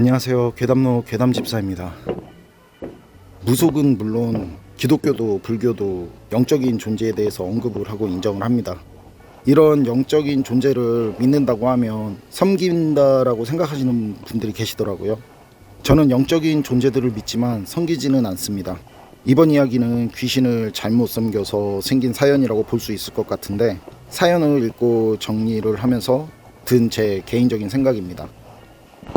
안녕하세요. 괴담로 괴담집사입니다. 무속은 물론 기독교도 불교도 영적인 존재에 대해서 언급을 하고 인정을 합니다. 이런 영적인 존재를 믿는다고 하면 섬긴다라고 생각하시는 분들이 계시더라고요. 저는 영적인 존재들을 믿지만 섬기지는 않습니다. 이번 이야기는 귀신을 잘못 섬겨서 생긴 사연이라고 볼 수 있을 것 같은데, 사연을 읽고 정리를 하면서 든 제 개인적인 생각입니다.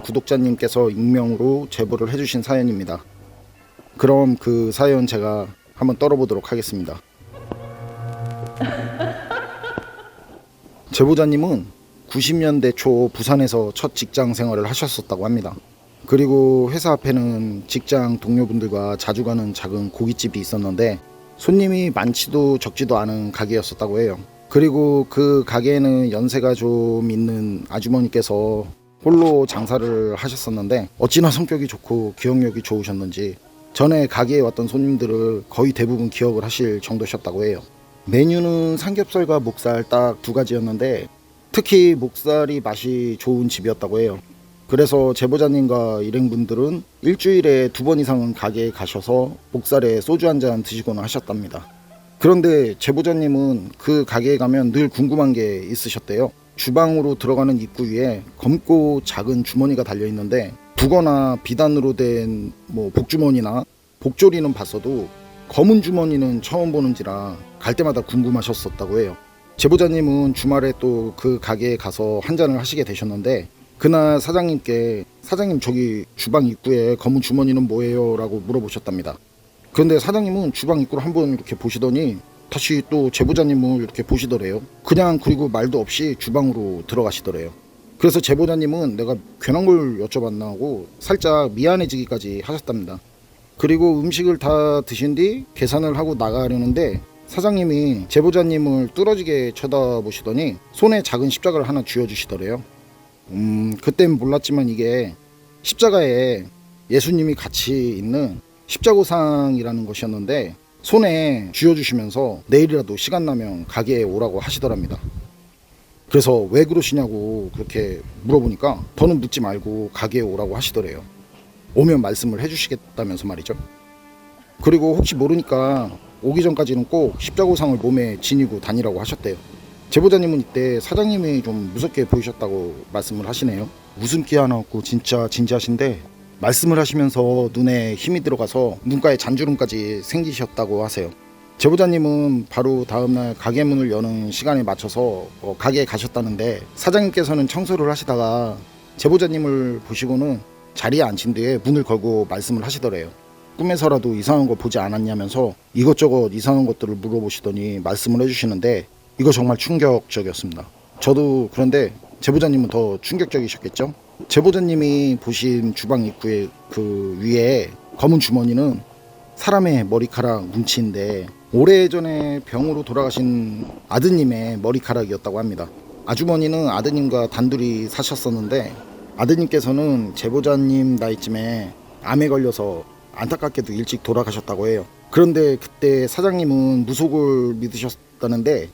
구독자님께서 익명으로 제보를 해주신 사연입니다. 그럼 그 사연 제가 한번 떨어보도록 하겠습니다. 제보자님은 90년대 초 부산에서 첫 직장 생활을 하셨었다고 합니다. 그리고 회사 앞에는 직장 동료분들과 자주 가는 작은 고깃집이 있었는데 손님이 많지도 적지도 않은 가게였었다고 해요. 그리고 그 가게에는 연세가 좀 있는 아주머니께서 홀로 장사를 하셨었는데 어찌나 성격이 좋고 기억력이 좋으셨는지 전에 가게에 왔던 손님들을 거의 대부분 기억을 하실 정도셨다고 해요. 메뉴는 삼겹살과 목살 딱 두 가지였는데 특히 목살이 맛이 좋은 집이었다고 해요. 그래서 제보자님과 일행분들은 일주일에 2번 이상은 가게에 가셔서 목살에 소주 한잔 드시거나 하셨답니다. 그런데 제보자님은 그 가게에 가면 늘 궁금한 게 있으셨대요. 주방으로 들어가는 입구 위에 검고 작은 주머니가 달려있는데 북어나 비단으로 된 복주머니나 복조리는 봤어도 검은 주머니는 처음 보는지라 갈 때마다 궁금하셨었다고 해요. 제보자님은 주말에 또 그 가게에 가서 한잔을 하시게 되셨는데 그날 사장님께 사장님 저기 주방 입구에 검은 주머니는 뭐예요? 라고 물어보셨답니다. 그런데 사장님은 주방 입구를 한번 이렇게 보시더니 다시 또 제보자님을 이렇게 보시더래요. 그냥 그리고 말도 없이 주방으로 들어가시더래요. 그래서 제보자님은 내가 괜한 걸 여쭤봤나 하고 살짝 미안해지기까지 하셨답니다. 그리고 음식을 다 드신 뒤 계산을 하고 나가려는데 사장님이 제보자님을 뚫어지게 쳐다보시더니 손에 작은 십자가를 하나 쥐어주시더래요. 그땐 몰랐지만 이게 십자가에 예수님이 같이 있는 십자고상이라는 것이었는데 손에 쥐어주시면서 내일이라도 시간 나면 가게에 오라고 하시더랍니다. 그래서 왜 그러시냐고 그렇게 물어보니까 더는 묻지 말고 가게에 오라고 하시더래요. 오면 말씀을 해주시겠다면서 말이죠. 그리고 혹시 모르니까 오기 전까지는 꼭 십자고상을 몸에 지니고 다니라고 하셨대요. 제보자님은 이때 사장님이 좀 무섭게 보이셨다고 말씀을 하시네요. 웃음기 하나 없고 진짜 진지하신데 말씀을 하시면서 눈에 힘이 들어가서 눈가에 잔주름까지 생기셨다고 하세요. 제보자님은 바로 다음날 가게 문을 여는 시간에 맞춰서 가게에 가셨다는데 사장님께서는 청소를 하시다가 제보자님을 보시고는 자리에 앉힌 뒤에 문을 걸고 말씀을 하시더래요. 꿈에서라도 이상한 거 보지 않았냐면서 이것저것 이상한 것들을 물어보시더니 말씀을 해주시는데 이거 정말 충격적이었습니다. 저도 그런데 제보자님은 더 충격적이셨겠죠? 제보자님이 보신 주방 입구의 그 위에 검은 주머니는 사람의 머리카락 뭉치인데 오래전에 병으로 돌아가신 아드님의 머리카락이었다고 합니다. 아주머니는 아드님과 단둘이 사셨었는데 아드님께서는 제보자님 나이쯤에 암에 걸려서 안타깝게도 일찍 돌아가셨다고 해요. 그런데 그때 사장님은 무속을 믿으셨다는데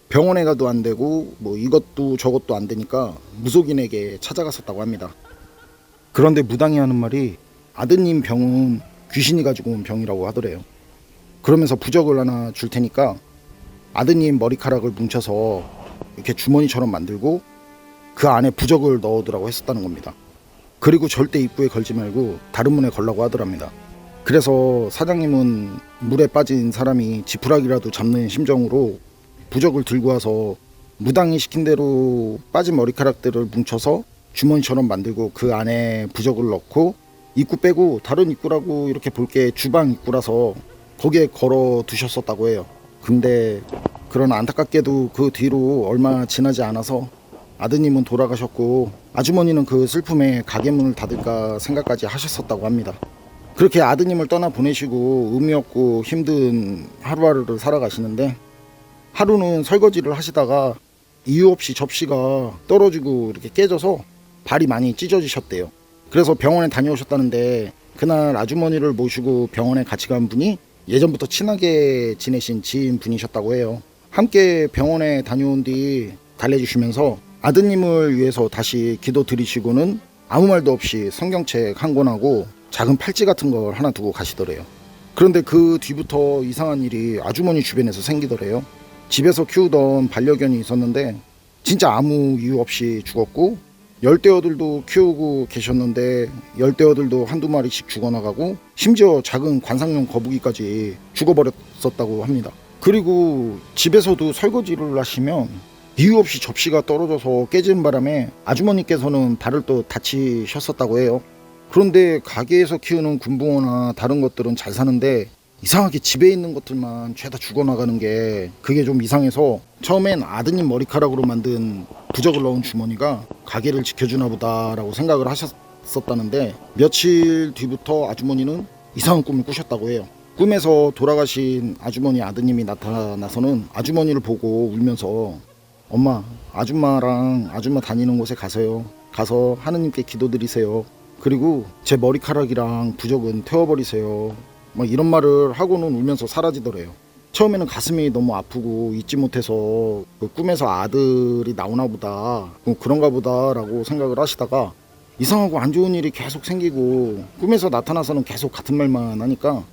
병원에 가도 안 되고 이것도 저것도 안 되니까 무속인에게 찾아갔었다고 합니다. 그런데 무당이 하는 말이 아드님 병은 귀신이 가지고 온 병이라고 하더래요. 그러면서 부적을 하나 줄 테니까 아드님 머리카락을 뭉쳐서 이렇게 주머니처럼 만들고 그 안에 부적을 넣어두라고 했었다는 겁니다. 그리고 절대 입구에 걸지 말고 다른 문에 걸라고 하더랍니다. 그래서 사장님은 물에 빠진 사람이 지푸라기라도 잡는 심정으로 부적을 들고 와서 무당이 시킨 대로 빠진 머리카락들을 뭉쳐서 주머니처럼 만들고 그 안에 부적을 넣고 입구 빼고 다른 입구라고 이렇게 볼게 주방 입구라서 거기에 걸어 두셨었다고 해요. 근데 그러나 안타깝게도 그 뒤로 얼마 지나지 않아서 아드님은 돌아가셨고 아주머니는 그 슬픔에 가게 문을 닫을까 생각까지 하셨었다고 합니다. 그렇게 아드님을 떠나보내시고 의미 없고 힘든 하루하루를 살아가시는데 하루는 설거지를 하시다가 이유 없이 접시가 떨어지고 이렇게 깨져서 발이 많이 찢어지셨대요. 그래서 병원에 다녀오셨다는데 그날 아주머니를 모시고 병원에 같이 간 분이 예전부터 친하게 지내신 지인 분이셨다고 해요. 함께 병원에 다녀온 뒤 달래주시면서 아드님을 위해서 다시 기도 드리시고는 아무 말도 없이 성경책 한 권하고 작은 팔찌 같은 걸 하나 두고 가시더래요. 그런데 그 뒤부터 이상한 일이 아주머니 주변에서 생기더래요. 집에서 키우던 반려견이 있었는데 진짜 아무 이유 없이 죽었고, 열대어들도 키우고 계셨는데 열대어들도 한두 마리씩 죽어나가고, 심지어 작은 관상용 거북이까지 죽어버렸었다고 합니다. 그리고 집에서도 설거지를 하시면 이유 없이 접시가 떨어져서 깨지는 바람에 아주머니께서는 발을 또 다치셨었다고 해요. 그런데 가게에서 키우는 군붕어나 다른 것들은 잘 사는데 이상하게 집에 있는 것들만 죄다 죽어나가는 게 그게 좀 이상해서 처음엔 아드님 머리카락으로 만든 부적을 넣은 주머니가 가게를 지켜주나 보다라고 생각을 하셨었다는데, 며칠 뒤부터 아주머니는 이상한 꿈을 꾸셨다고 해요. 꿈에서 돌아가신 아주머니 아드님이 나타나서는 아주머니를 보고 울면서 엄마, 아줌마랑 아줌마 다니는 곳에 가서 하느님께 기도드리세요. 그리고 제 머리카락이랑 부적은 태워버리세요. 막 이런 말을 하고는 울면서 사라지더래요. 처음에는 가슴이 너무 아프고 잊지 못해서 그 꿈에서 아들이 나오나 보다, 그런가 보다라고 생각을 하시다가 이상하고 안 좋은 일이 계속 생기고 꿈에서 나타나서는 계속 같은 말만 하니까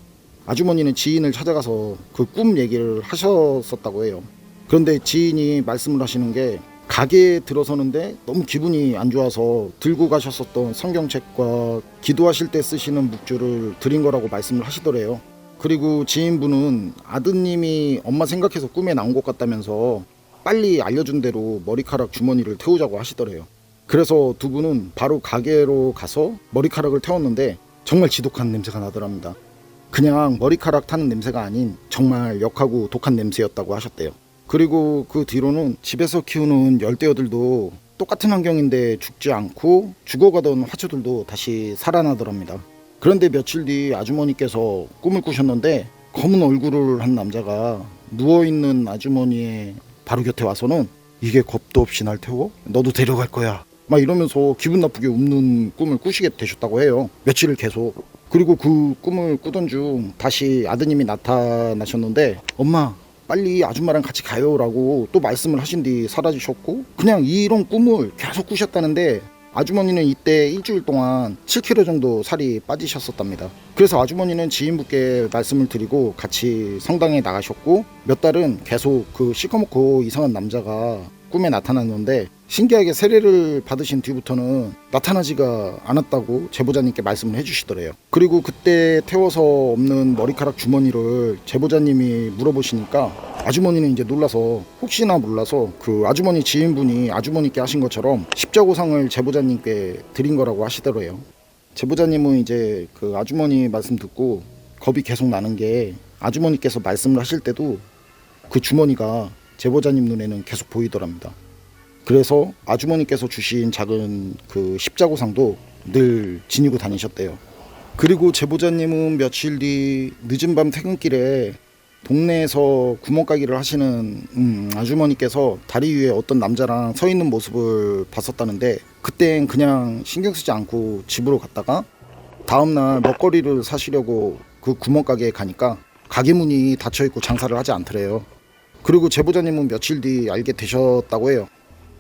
아주머니는 지인을 찾아가서 그 꿈 얘기를 하셨었다고 해요. 그런데 지인이 말씀을 하시는 게 가게에 들어서는데 너무 기분이 안 좋아서 들고 가셨었던 성경책과 기도하실 때 쓰시는 묵주를 드린 거라고 말씀을 하시더래요. 그리고 지인분은 아드님이 엄마 생각해서 꿈에 나온 것 같다면서 빨리 알려준 대로 머리카락 주머니를 태우자고 하시더래요. 그래서 두 분은 바로 가게로 가서 머리카락을 태웠는데 정말 지독한 냄새가 나더랍니다. 그냥 머리카락 타는 냄새가 아닌 정말 역하고 독한 냄새였다고 하셨대요. 그리고 그 뒤로는 집에서 키우는 열대어들도 똑같은 환경인데 죽지 않고 죽어가던 화초들도 다시 살아나더랍니다. 그런데 며칠 뒤 아주머니께서 꿈을 꾸셨는데 검은 얼굴을 한 남자가 누워있는 아주머니의 바로 곁에 와서는 이게 겁도 없이 날 태워? 너도 데려갈 거야. 막 이러면서 기분 나쁘게 웃는 꿈을 꾸시게 되셨다고 해요. 며칠을 계속. 그리고 그 꿈을 꾸던 중 다시 아드님이 나타나셨는데 엄마, 빨리 아줌마랑 같이 가요 라고 또 말씀을 하신 뒤 사라지셨고, 그냥 이런 꿈을 계속 꾸셨다는데 아주머니는 이때 일주일 동안 7kg 정도 살이 빠지셨었답니다. 그래서 아주머니는 지인분께 말씀을 드리고 같이 성당에 나가셨고, 몇 달은 계속 그 시커멓고 이상한 남자가 꿈에 나타났는데 신기하게 세례를 받으신 뒤부터는 나타나지가 않았다고 제보자님께 말씀을 해주시더래요. 그리고 그때 태워서 없는 머리카락 주머니를 제보자님이 물어보시니까 아주머니는 이제 놀라서, 혹시나 몰라서 그 아주머니 지인분이 아주머니께 하신 것처럼 십자고상을 제보자님께 드린 거라고 하시더래요. 제보자님은 이제 그 아주머니 말씀 듣고 겁이 계속 나는 게, 아주머니께서 말씀을 하실 때도 그 주머니가 제보자님 눈에는 계속 보이더랍니다. 그래서 아주머니께서 주신 작은 그 십자고상도 늘 지니고 다니셨대요. 그리고 제보자님은 며칠 뒤 늦은 밤 퇴근길에 동네에서 구멍가게를 하시는 아주머니께서 다리 위에 어떤 남자랑 서 있는 모습을 봤었다는데, 그땐 그냥 신경 쓰지 않고 집으로 갔다가 다음날 먹거리를 사시려고 그 구멍가게에 가니까 가게 문이 닫혀있고 장사를 하지 않더래요. 그리고 제보자님은 며칠 뒤 알게 되셨다고 해요.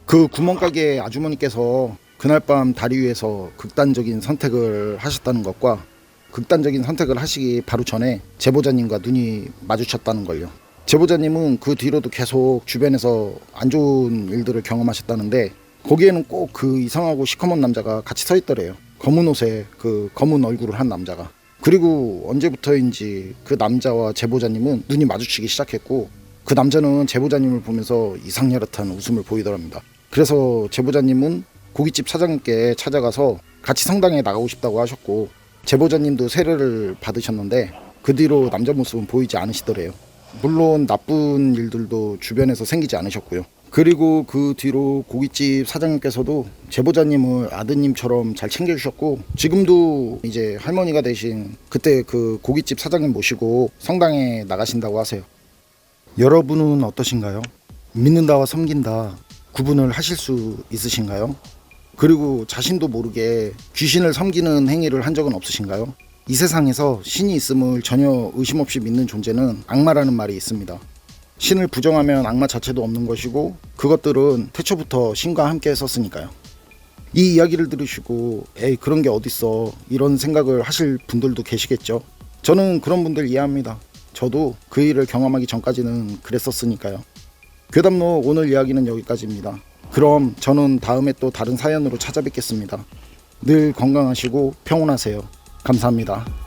그 구멍가게 아주머니께서 그날 밤 다리 위에서 극단적인 선택을 하셨다는 것과 극단적인 선택을 하시기 바로 전에 제보자님과 눈이 마주쳤다는 걸요. 제보자님은 그 뒤로도 계속 주변에서 안 좋은 일들을 경험하셨다는데 거기에는 꼭 그 이상하고 시커먼 남자가 같이 서 있더래요. 검은 옷에 그 검은 얼굴을 한 남자가. 그리고 언제부터인지 그 남자와 제보자님은 눈이 마주치기 시작했고, 그 남자는 제보자님을 보면서 이상야릇한 웃음을 보이더랍니다. 그래서 제보자님은 고깃집 사장님께 찾아가서 같이 성당에 나가고 싶다고 하셨고, 제보자님도 세례를 받으셨는데 그 뒤로 남자 모습은 보이지 않으시더래요. 물론 나쁜 일들도 주변에서 생기지 않으셨고요. 그리고 그 뒤로 고깃집 사장님께서도 제보자님을 아드님처럼 잘 챙겨주셨고, 지금도 이제 할머니가 되신 그때 그 고깃집 사장님 모시고 성당에 나가신다고 하세요. 여러분은 어떠신가요? 믿는다와 섬긴다 구분을 하실 수 있으신가요? 그리고 자신도 모르게 귀신을 섬기는 행위를 한 적은 없으신가요? 이 세상에서 신이 있음을 전혀 의심 없이 믿는 존재는 악마라는 말이 있습니다. 신을 부정하면 악마 자체도 없는 것이고, 그것들은 태초부터 신과 함께 했었으니까요. 이 이야기를 들으시고 에이 그런 게 어딨어 이런 생각을 하실 분들도 계시겠죠. 저는 그런 분들 이해합니다. 저도 그 일을 경험하기 전까지는 그랬었으니까요. 괴담록 오늘 이야기는 여기까지입니다. 그럼 저는 다음에 또 다른 사연으로 찾아뵙겠습니다. 늘 건강하시고 평온하세요. 감사합니다.